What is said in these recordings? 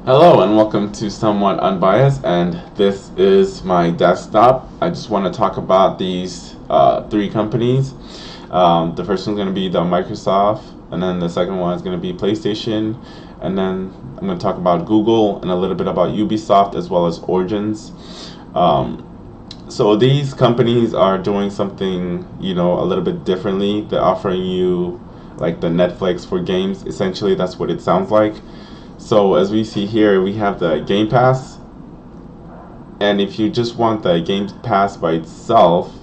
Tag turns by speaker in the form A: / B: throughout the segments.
A: Hello and welcome to Somewhat Unbiased, and this is my desktop. I just want to talk about these three companies. The first one's going to be the Microsoft, and then the second one is going to be PlayStation, and then I'm going to talk about Google and a little bit about Ubisoft as well as Origins. Um, so these companies are doing something, a little bit differently. They're offering you like the Netflix for games. Essentially, that's what it sounds like. So as we see here, we have the Game Pass, and if you just want the Game Pass by itself,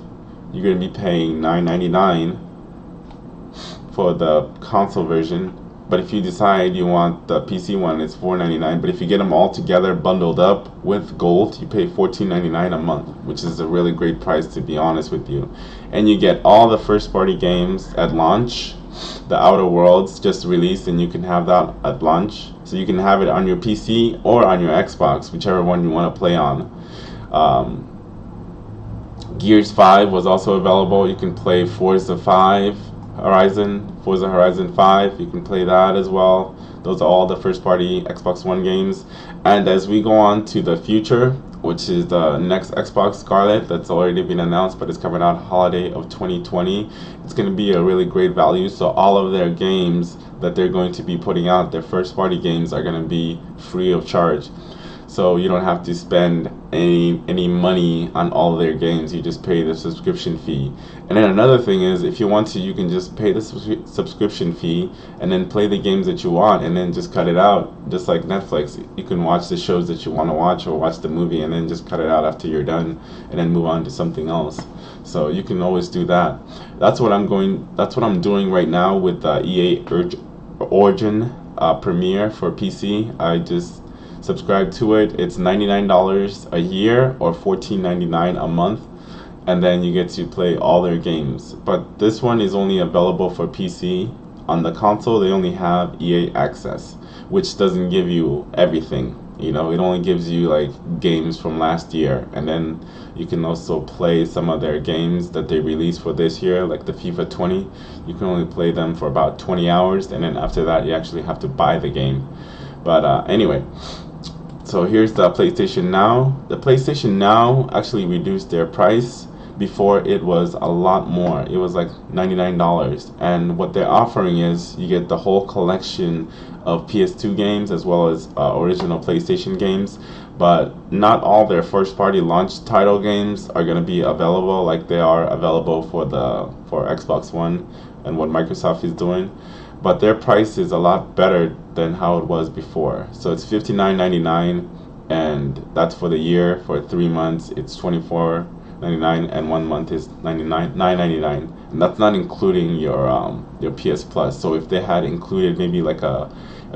A: you're going to be paying $9.99 for the console version. But if you decide you want the PC one, it's $4.99. But if you get them all together bundled up with gold, you pay $14.99 a month, which is a really great price, to be honest with you. And you get all the first party games at launch. The Outer Worlds just released, and you can have that at launch. So you can have it on your PC or on your Xbox, whichever one you want to play on. Gears 5 was also available. You can play Forza Horizon 5. You can play that as well. Those are all the first party Xbox One games. And as we go on to the future, which is the next Xbox Scarlet that's already been announced, but it's coming out holiday of 2020. It's going to be a really great value. So all of their games that they're going to be putting out, their first party games, are going to be free of charge. So you don't have to spend any money on all of their games. You just pay the subscription fee. And then another thing is, if you want to, you can just pay the subscription fee and then play the games that you want, and then just cut it out, just like Netflix. You can watch the shows that you want to watch or watch the movie, and then just cut it out after you're done, and then move on to something else. So you can always do that. That's what I'm doing right now with EA Origin Premiere for PC. I just subscribe to it. It's $99 a year or $14.99 a month, and then you get to play all their games. But this one is only available for PC. On the console, they only have EA Access, which doesn't give you everything. It only gives you like games from last year, and then you can also play some of their games that they released for this year, like the FIFA 20. You can only play them for about 20 hours, and then after that, you actually have to buy the game. But anyway, so here's the PlayStation Now. The PlayStation Now actually reduced their price. Before, it was a lot more. It was like $99. And what they're offering is you get the whole collection of PS2 games as well as original PlayStation games. But not all their first party launch title games are going to be available like they are available for Xbox One and what Microsoft is doing. But their price is a lot better than how it was before. So it's $59.99, and that's for the year. For 3 months, it's $24.99, and 1 month is $9.99, and that's not including your PS Plus. So if they had included maybe like a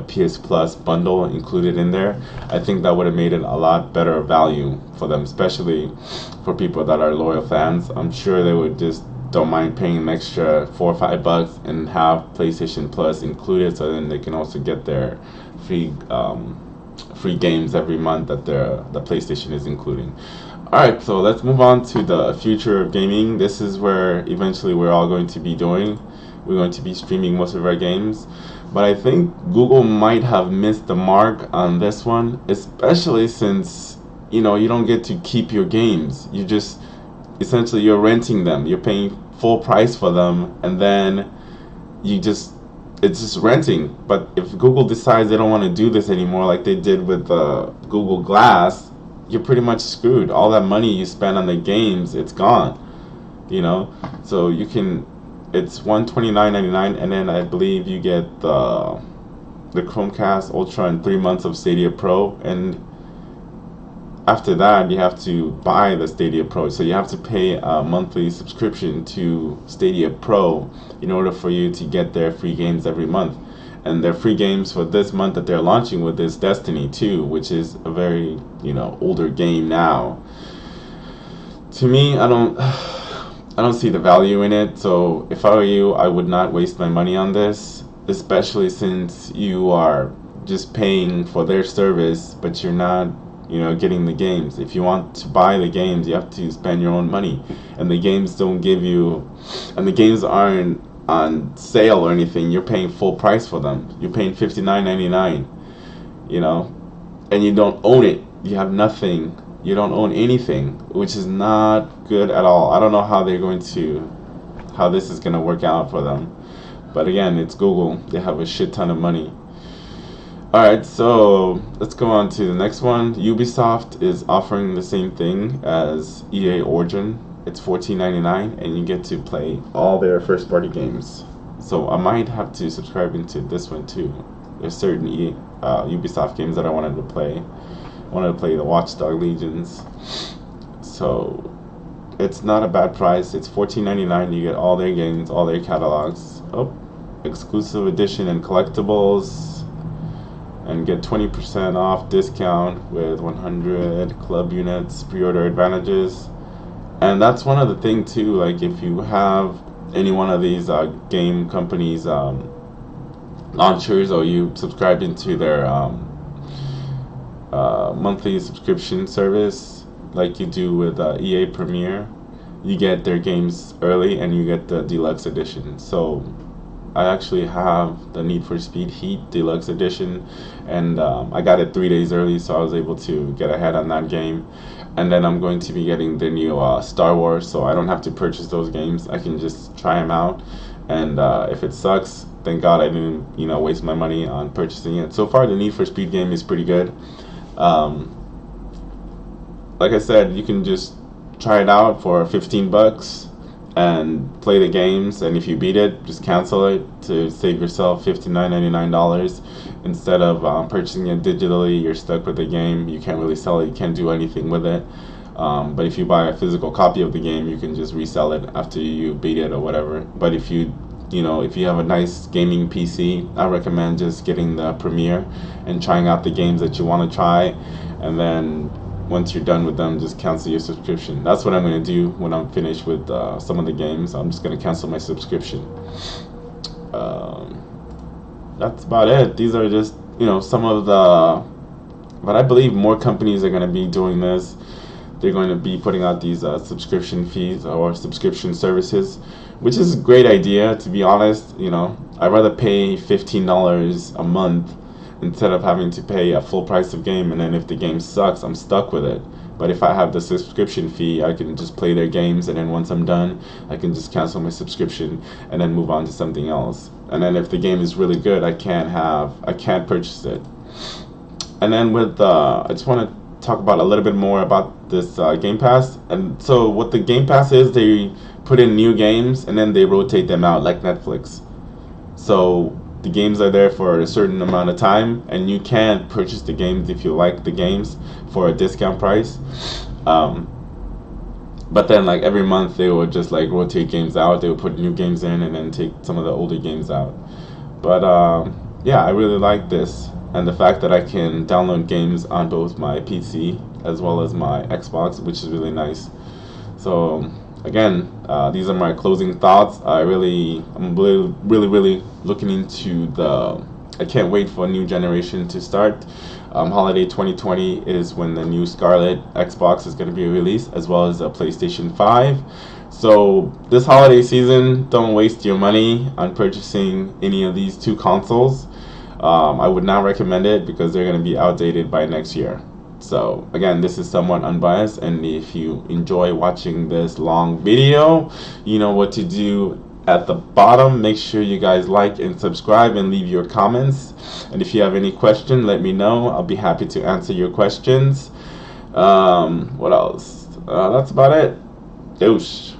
A: PS Plus bundle included in there, I think that would have made it a lot better value for them, especially for people that are loyal fans. I'm sure they would just don't mind paying an extra $4 or $5 and have PlayStation Plus included, so then they can also get their free games every month that the PlayStation is including. Alright, so let's move on to the future of gaming. This is where eventually we're all going to be doing. We're going to be streaming most of our games. But I think Google might have missed the mark on this one, especially since, you don't get to keep your games. Essentially you're renting them. You're paying full price for them, and then it's just renting. But if Google decides they don't want to do this anymore, like they did with Google Glass, you're pretty much screwed. All that money you spend on the games, it's gone. So it's $129.99, and then I believe you get the Chromecast Ultra and 3 months of Stadia Pro, and after that you have to buy the Stadia Pro. So you have to pay a monthly subscription to Stadia Pro in order for you to get their free games every month. And their free games for this month that they're launching with is Destiny 2, which is a very older game now. To me, I don't see the value in it. So if I were you, I would not waste my money on this, especially since you are just paying for their service, but you're not getting the games. If you want to buy the games, you have to spend your own money, and the games aren't on sale or anything. You're paying full price for them. You're paying $59.99. and you don't own it. You have nothing. You don't own anything, which is not good at all. I don't know how how this is gonna work out for them. But again, it's Google. They have a shit ton of money. Alright, so let's go on to the next one. Ubisoft is offering the same thing as EA Origin. It's $14.99 and you get to play all their first party games. So I might have to subscribe into this one too. There's certain Ubisoft games that I wanted to play. I wanted to play the Watch Dogs Legions. So it's not a bad price. It's $14.99. You get all their games, all their catalogs. Oh, exclusive edition and collectibles. And get 20% off discount with 100 club units, pre-order advantages. And that's one of the things too, like if you have any one of these game companies launchers, or you subscribe into their monthly subscription service like you do with EA Premier, you get their games early and you get the deluxe edition. So I actually have the Need for Speed Heat Deluxe Edition, and I got it 3 days early, so I was able to get ahead on that game. And then I'm going to be getting the new Star Wars, so I don't have to purchase those games. I can just try them out, and if it sucks, thank God I didn't, waste my money on purchasing it. So far, the Need for Speed game is pretty good. Like I said, you can just try it out for $15 and play the games, and if you beat it, just cancel it to save yourself $59.99. Instead of purchasing it digitally, you're stuck with the game. You can't really sell it, you can't do anything with it. But if you buy a physical copy of the game, you can just resell it after you beat it or whatever. But if you have a nice gaming PC, I recommend just getting the Premiere and trying out the games that you want to try, and then once you're done with them, just cancel your subscription. That's what I'm going to do when I'm finished with some of the games. I'm just going to cancel my subscription. That's about it. These are just, some of the... But I believe more companies are going to be doing this. They're going to be putting out these subscription fees or subscription services, which is a great idea, to be honest. I'd rather pay $15 a month instead of having to pay a full price of game, and then if the game sucks, I'm stuck with it. But if I have the subscription fee, I can just play their games, and then once I'm done, I can just cancel my subscription and then move on to something else. And then if the game is really good, I can't purchase it. And then I just want to talk about a little bit more about this Game Pass. And so what the Game Pass is, they put in new games and then they rotate them out like Netflix. So the games are there for a certain amount of time, and you can purchase the games if you like the games for a discount price. But then every month they would just rotate games out. They would put new games in and then take some of the older games out. But yeah, I really like this, and the fact that I can download games on both my PC as well as my Xbox, which is really nice. So again, these are my closing thoughts. I'm really looking into I can't wait for a new generation to start. Holiday 2020 is when the new Scarlet Xbox is going to be released, as well as a PlayStation 5. So this holiday season, don't waste your money on purchasing any of these two consoles. I would not recommend it because they're going to be outdated by next year. So again, this is somewhat unbiased, and if you enjoy watching this long video, you know what to do at the bottom. Make sure you guys like and subscribe and leave your comments, and if you have any question, let me know. I'll be happy to answer your questions. What else? That's about it. Doosh.